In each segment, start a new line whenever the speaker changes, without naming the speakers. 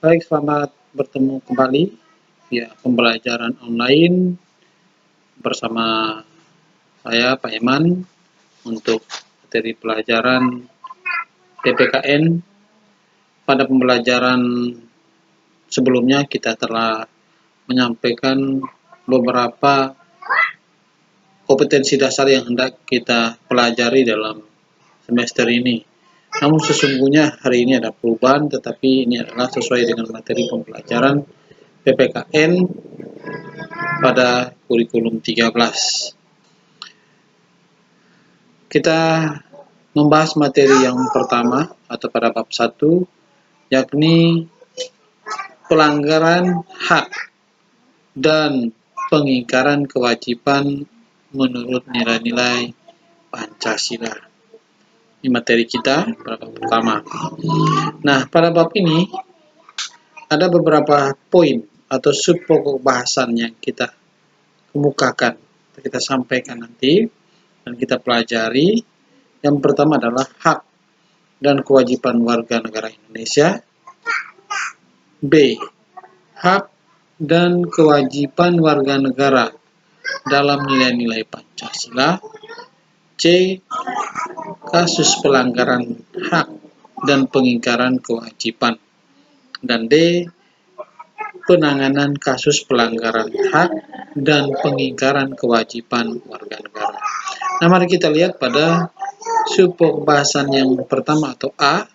Baik, selamat bertemu kembali via pembelajaran online bersama saya, Pak Iman, untuk materi pelajaran PPKN. Pada pembelajaran sebelumnya kita telah menyampaikan beberapa kompetensi dasar yang hendak kita pelajari dalam semester ini. Namun sesungguhnya hari ini ada perubahan, tetapi ini adalah sesuai dengan materi pembelajaran PPKN pada kurikulum 13. Kita membahas materi yang pertama atau pada bab 1, yakni pelanggaran hak dan pengingkaran kewajiban menurut nilai-nilai Pancasila. Ini materi kita pada bab pertama. Nah, pada bab ini ada beberapa poin atau sub pokok bahasan yang kita kemukakan, kita sampaikan nanti dan kita pelajari. Yang pertama adalah hak dan kewajiban warga negara Indonesia. B. Hak dan kewajiban warga negara dalam nilai-nilai Pancasila. C. Kasus pelanggaran hak dan pengingkaran kewajiban. Dan D. Penanganan kasus pelanggaran hak dan pengingkaran kewajiban warga negara. Nah, mari kita lihat pada sub bahasan yang pertama atau A,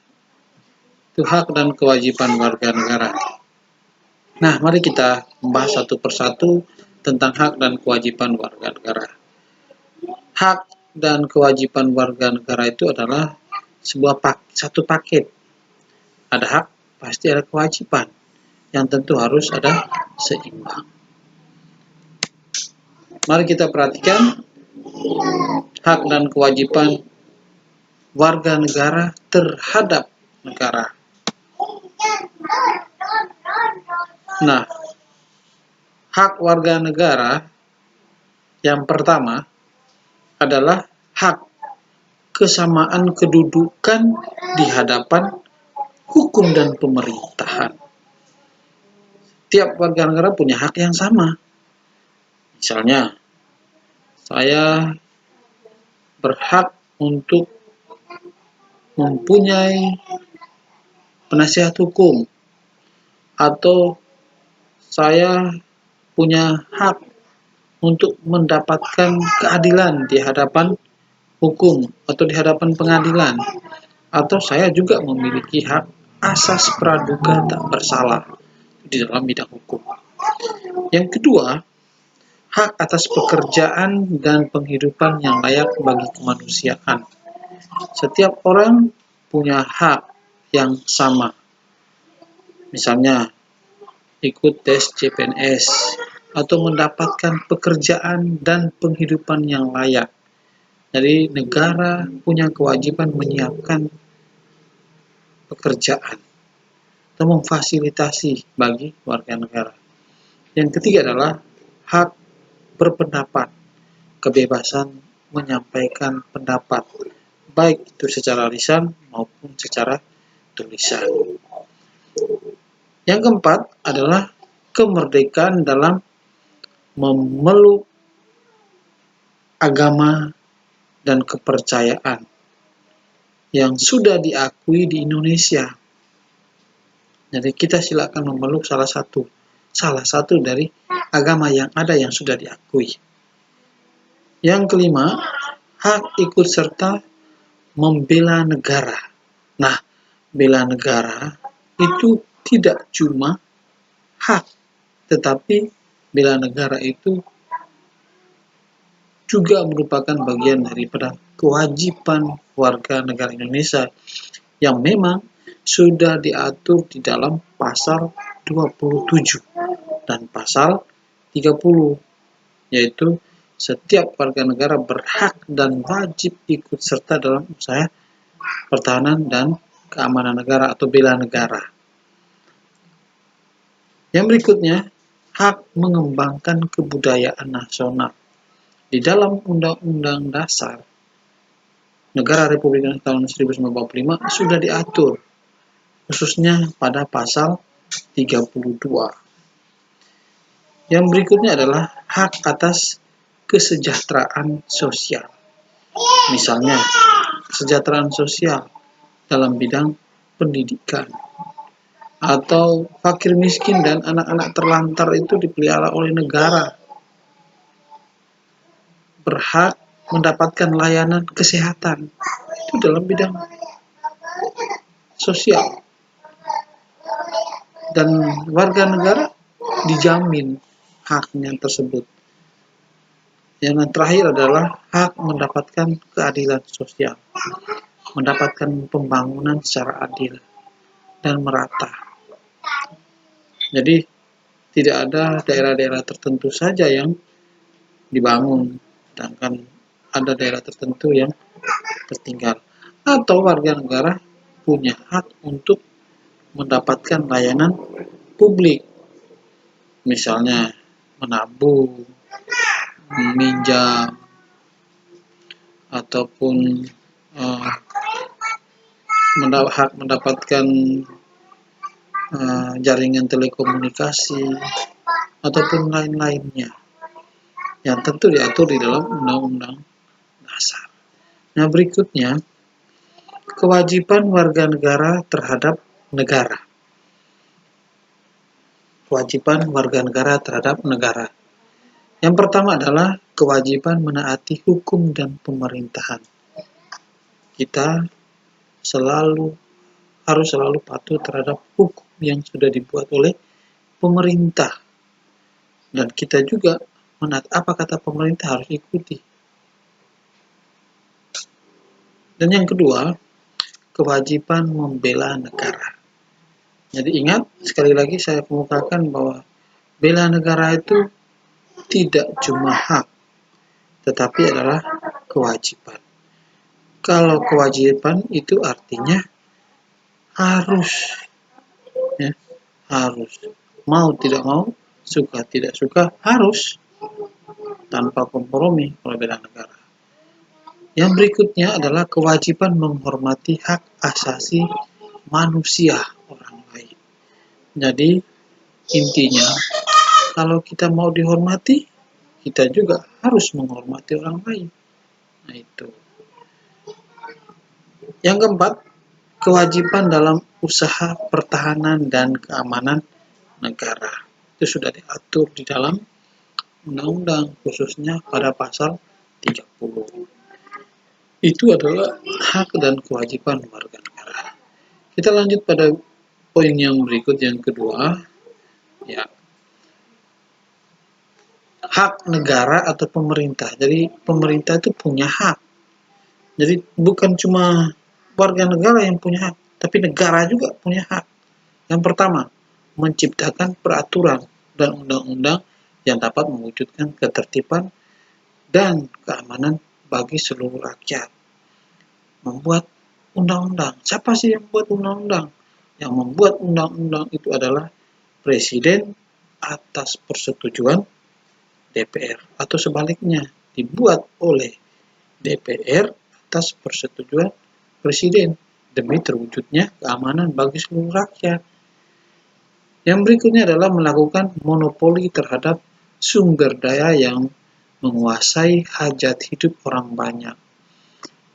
itu hak dan kewajiban warga negara. Nah, mari kita membahas satu persatu tentang hak dan kewajiban warga negara. Hak dan kewajiban warga negara itu adalah satu paket. Ada hak, pasti ada kewajiban, yang tentu harus ada seimbang. Mari kita perhatikan hak dan kewajiban warga negara terhadap negara. Nah, hak warga negara yang pertama adalah hak kesamaan kedudukan di hadapan hukum dan pemerintahan. Tiap warga negara punya hak yang sama. Misalnya, saya berhak untuk mempunyai penasihat hukum, atau saya punya hak untuk mendapatkan keadilan di hadapan hukum atau di hadapan pengadilan, atau saya juga memiliki hak asas praduga tak bersalah di dalam bidang hukum. Yang kedua, hak atas pekerjaan dan penghidupan yang layak bagi kemanusiaan. Setiap orang punya hak yang sama. Misalnya, ikut tes CPNS atau mendapatkan pekerjaan dan penghidupan yang layak. Jadi negara punya kewajiban menyiapkan pekerjaan atau memfasilitasi bagi warga negara. Yang ketiga adalah hak berpendapat, kebebasan menyampaikan pendapat, baik itu secara lisan maupun secara tulisan. Yang keempat adalah kemerdekaan dalam memeluk agama dan kepercayaan yang sudah diakui di Indonesia. Jadi kita silakan memeluk salah satu dari agama yang ada yang sudah diakui. Yang kelima, hak ikut serta membela negara. Nah, bela negara itu tidak cuma hak, tetapi bela negara itu juga merupakan bagian daripada kewajiban warga negara Indonesia yang memang sudah diatur di dalam pasal 27 dan pasal 30, yaitu setiap warga negara berhak dan wajib ikut serta dalam usaha pertahanan dan keamanan negara atau bela negara. Yang berikutnya, hak mengembangkan kebudayaan nasional. Di dalam Undang-Undang Dasar Negara Republik Indonesia tahun 1945 sudah diatur, khususnya pada pasal 32. Yang berikutnya adalah hak atas kesejahteraan sosial. Misalnya, kesejahteraan sosial dalam bidang pendidikan, atau fakir miskin dan anak-anak terlantar itu dipelihara oleh negara, berhak mendapatkan layanan kesehatan, itu dalam bidang sosial, dan warga negara dijamin haknya tersebut. Yang terakhir adalah hak mendapatkan keadilan sosial, mendapatkan pembangunan secara adil dan merata. Jadi tidak ada daerah-daerah tertentu saja yang dibangun, sedangkan ada daerah tertentu yang tertinggal. Atau warga negara punya hak untuk mendapatkan layanan publik, misalnya menabung, meminjam, ataupun hak mendapatkan jaringan telekomunikasi, ataupun lain-lainnya, yang tentu diatur di dalam Undang-Undang Dasar. Nah, berikutnya, kewajiban warga negara terhadap negara. Kewajiban warga negara terhadap negara. Yang pertama adalah kewajiban menaati hukum dan pemerintahan. Kita harus selalu patuh terhadap hukum yang sudah dibuat oleh pemerintah. Dan kita juga menaati apa kata pemerintah harus ikuti. Dan yang kedua, kewajiban membela negara. Jadi ingat, sekali lagi saya kemukakan bahwa bela negara itu tidak cuma hak, tetapi adalah kewajiban. Kalau kewajiban itu artinya harus, ya, harus. Mau tidak mau, suka tidak suka, harus, tanpa kompromi kalau bela negara. Yang berikutnya adalah kewajiban menghormati hak asasi manusia orang lain. Jadi intinya, kalau kita mau dihormati, kita juga harus menghormati orang lain. Nah, itu. Yang keempat, kewajiban dalam usaha pertahanan dan keamanan negara. Itu sudah diatur di dalam undang-undang, khususnya pada pasal 30. Itu adalah hak dan kewajiban warga negara. Kita lanjut pada poin yang berikut, yang kedua, ya, hak negara atau pemerintah. Jadi pemerintah itu punya hak. Jadi bukan cuma warga negara yang punya hak, tapi negara juga punya hak. Yang pertama, menciptakan peraturan dan undang-undang yang dapat mewujudkan ketertiban dan keamanan bagi seluruh rakyat. Membuat undang-undang. Siapa sih yang membuat undang-undang? Yang membuat undang-undang itu adalah Presiden atas persetujuan DPR, atau sebaliknya, dibuat oleh DPR atas persetujuan Presiden demi terwujudnya keamanan bagi seluruh rakyat. Yang berikutnya adalah melakukan monopoli terhadap sumber daya yang menguasai hajat hidup orang banyak.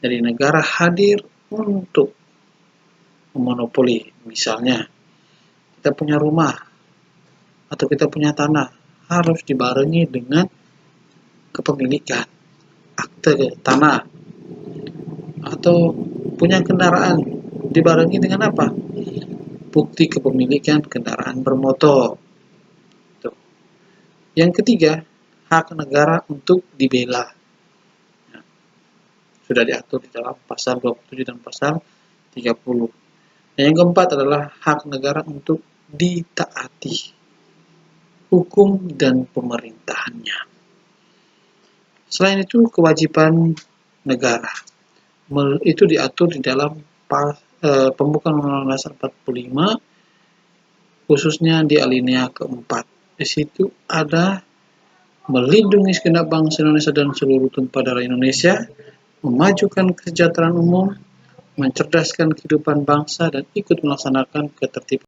Jadi negara hadir untuk memonopoli. Misalnya, kita punya rumah atau kita punya tanah, harus dibarengi dengan kepemilikan, akte tanah. Atau punya kendaraan, dibarengi dengan apa? Bukti kepemilikan kendaraan bermotor. Tuh. Yang ketiga, hak negara untuk dibela. Sudah diatur di dalam pasal 27 dan pasal 30. Dan yang keempat adalah hak negara untuk ditaati hukum dan pemerintahannya. Selain itu, kewajiban negara itu diatur di dalam pembukaan Undang-Undang Dasar 45, khususnya di alinea keempat. Di situ ada melindungi segenap bangsa Indonesia dan seluruh tumpah darah Indonesia, memajukan kesejahteraan umum, mencerdaskan kehidupan bangsa, dan ikut melaksanakan ketertiban